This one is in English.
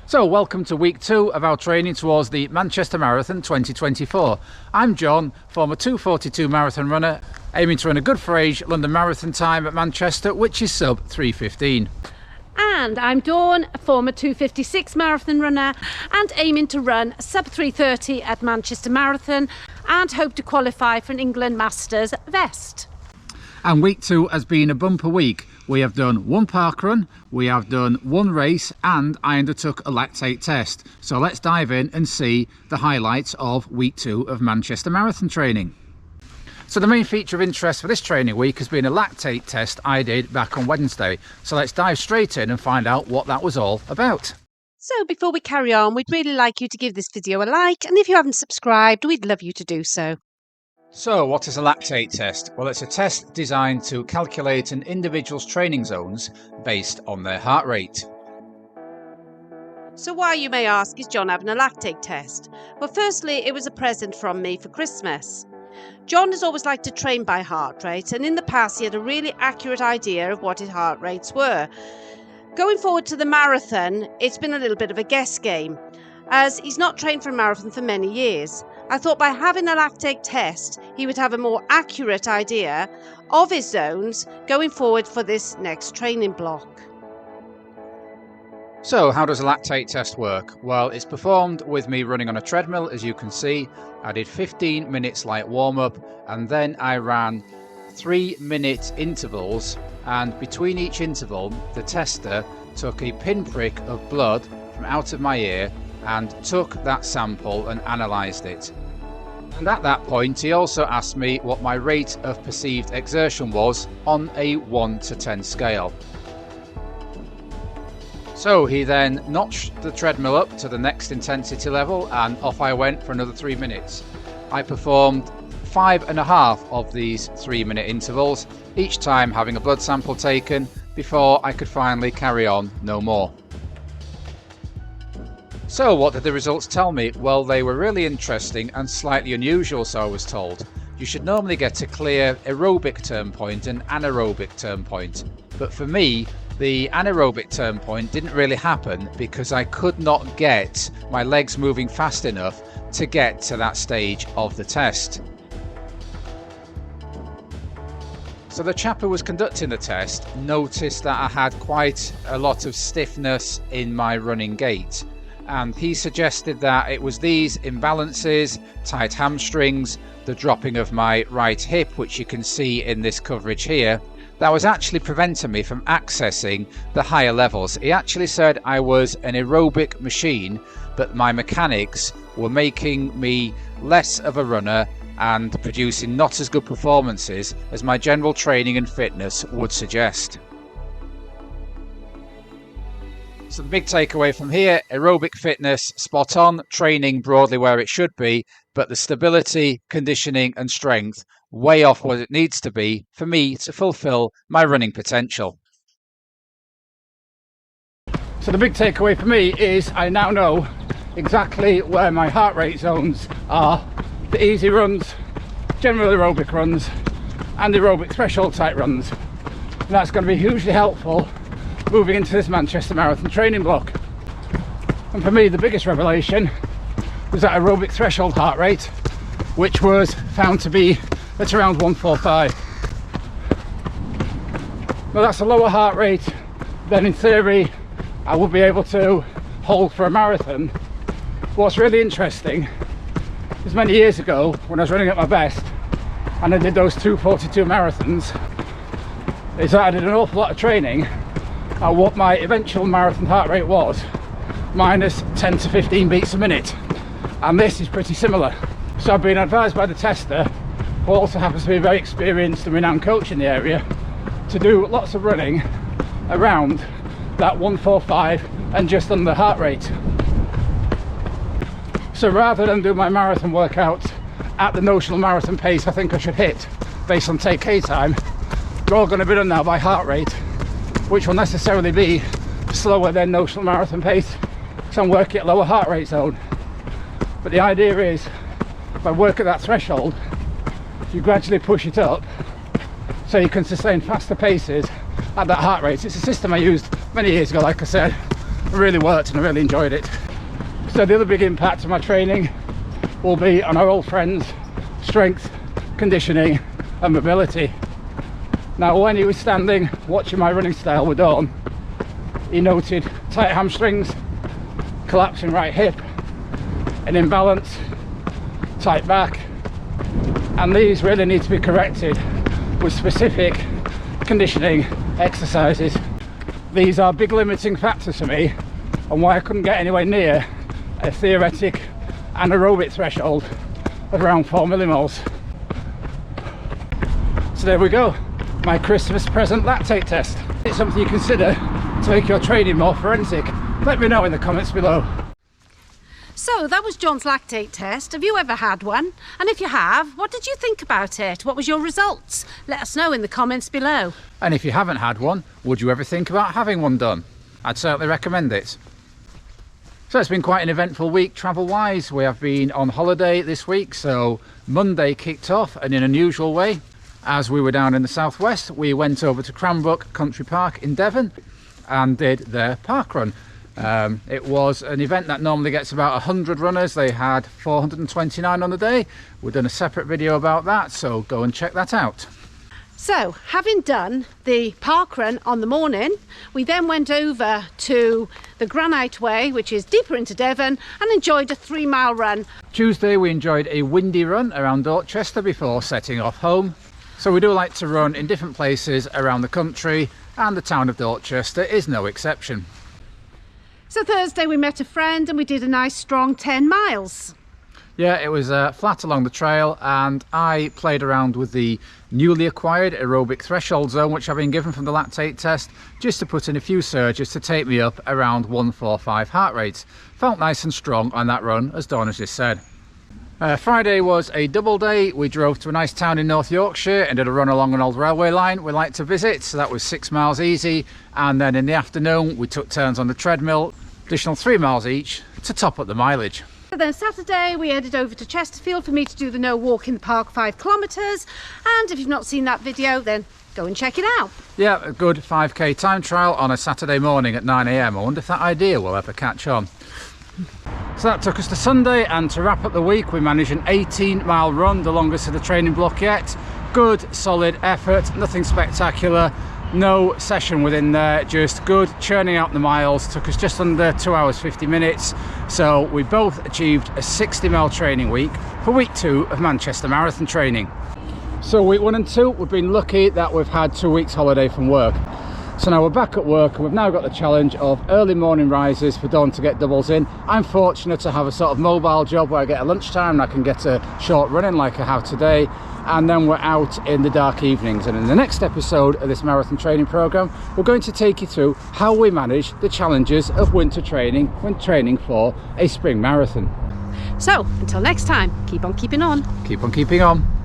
So welcome to week 2 of our training towards the Manchester Marathon 2024. I'm John, former 2:42 marathon runner, aiming to run a good for age London Marathon time at Manchester, which is sub 3:15. And I'm Dawn, a former 2:56 marathon runner and aiming to run sub 3:30 at Manchester Marathon and hope to qualify for an England Masters vest. And week 2 has been a bumper week. We have done one parkrun, we have done one race, and I undertook a lactate test. So let's dive in and see the highlights of week 2 of Manchester Marathon training. So the main feature of interest for this training week has been a lactate test I did back on Wednesday. So let's dive straight in and find out what that was all about. So before we carry on, we'd really like you to give this video a like, and if you haven't subscribed, we'd love you to do so. So what is a lactate test? Well, it's a test designed to calculate an individual's training zones based on their heart rate. So why, you may ask, is John having a lactate test? Well, firstly, it was a present from me for Christmas. John has always liked to train by heart rate, and in the past he had a really accurate idea of what his heart rates were. Going forward to the marathon, it's been a little bit of a guess game, as he's not trained for a marathon for many years. I thought by having a lactate test, he would have a more accurate idea of his zones going forward for this next training block. So how does a lactate test work? Well, it's performed with me running on a treadmill, as you can see. I did 15 minutes light warm-up, and then I ran 3-minute intervals, and between each interval, the tester took a pinprick of blood from out of my ear and took that sample and analysed it. And at that point he also asked me what my rate of perceived exertion was on a 1 to 10 scale. So he then notched the treadmill up to the next intensity level and off I went for another 3 minutes. I performed 5.5 of these 3-minute intervals, each time having a blood sample taken before I could finally carry on no more. So what did the results tell me? Well, they were really interesting and slightly unusual, so I was told. You should normally get a clear aerobic turn point and anaerobic turn point. But for me, the anaerobic turn point didn't really happen because I could not get my legs moving fast enough to get to that stage of the test. So the chap who was conducting the test noticed that I had quite a lot of stiffness in my running gait. And he suggested that it was these imbalances, tight hamstrings, the dropping of my right hip, which you can see in this coverage here, that was actually preventing me from accessing the higher levels. He actually said I was an aerobic machine, but my mechanics were making me less of a runner and producing not as good performances as my general training and fitness would suggest. So the big takeaway from here, aerobic fitness spot on, training broadly where it should be, but the stability, conditioning and strength way off what it needs to be for me to fulfill my running potential. So the big takeaway for me is I now know exactly where my heart rate zones are, the easy runs, general aerobic runs and aerobic threshold type runs. And that's going to be hugely helpful moving into this Manchester Marathon training block. And for me, the biggest revelation was that aerobic threshold heart rate, which was found to be at around 145. Now that's a lower heart rate than in theory I would be able to hold for a marathon. What's really interesting is many years ago when I was running at my best and I did those 2:42 marathons, is that I did an awful lot of training at what my eventual marathon heart rate was, minus 10 to 15 beats a minute, and this is pretty similar. So I've been advised by the tester, who also happens to be a very experienced and renowned coach in the area, to do lots of running around that 145 and just under heart rate. So rather than do my marathon workout at the notional marathon pace I think I should hit based on TK time, they're all going to be done now by heart rate, which will necessarily be slower than notional marathon pace, so I'm working at lower heart rate zone. But the idea is, if I work at that threshold, you gradually push it up so you can sustain faster paces at that heart rate. It's a system I used many years ago, like I said, really worked and I really enjoyed it. So the other big impact of my training will be on our old friends, strength, conditioning and mobility. Now when he was standing watching my running style with Dawn, he noted tight hamstrings, collapsing right hip, an imbalance, tight back, and these really need to be corrected with specific conditioning exercises. These are big limiting factors for me and why I couldn't get anywhere near a theoretic anaerobic threshold of around 4 millimoles. So there we go, my Christmas present lactate test. It's something you consider to make your training more forensic. Let me know in the comments below. So that was John's lactate test. Have you ever had one? And if you have, what did you think about it? What was your results? Let us know in the comments below. And if you haven't had one, would you ever think about having one done? I'd certainly recommend it. So it's been quite an eventful week travel wise. We have been on holiday this week, so Monday kicked off, and in an unusual way, as we were down in the southwest, we went over to Cranbrook Country Park in Devon and did their parkrun. It was an event that normally gets about 100 runners. They had 429 on the day. We've done a separate video about that, so go and check that out. So, having done the parkrun on the morning, we then went over to the Granite Way, which is deeper into Devon, and enjoyed a 3-mile run. Tuesday we enjoyed a windy run around Dorchester before setting off home. So we do like to run in different places around the country, and the town of Dorchester is no exception. So Thursday we met a friend and we did a nice strong 10 miles. Yeah, it was flat along the trail, and I played around with the newly acquired aerobic threshold zone, which I've been given from the lactate test, just to put in a few surges to take me up around 145 heart rate. Felt nice and strong on that run, as Dawn has just said. Friday was a double day. We drove to a nice town in North Yorkshire and did a run along an old railway line we like to visit, so that was 6 miles easy, and then in the afternoon we took turns on the treadmill, additional 3 miles each to top up the mileage. So then Saturday we headed over to Chesterfield for me to do the no walk in the park 5 kilometres, and if you've not seen that video then go and check it out. Yeah, a good 5k time trial on a Saturday morning at 9 AM. I wonder if that idea will ever catch on. So that took us to Sunday, and to wrap up the week we managed an 18-mile run, the longest of the training block yet. Good solid effort, nothing spectacular, no session within there, just good churning out the miles. Took us just under 2 hours 50 minutes, so we both achieved a 60-mile training week for week 2 of Manchester Marathon training. So week 1 and 2 we've been lucky that we've had 2 weeks holiday from work. So now we're back at work and we've now got the challenge of early morning rises for Dawn to get doubles in. I'm fortunate to have a sort of mobile job where I get a lunchtime and I can get a short run in like I have today, and then we're out in the dark evenings. And in the next episode of this marathon training program, we're going to take you through how we manage the challenges of winter training when training for a spring marathon. So until next time, keep on keeping on. Keep on keeping on.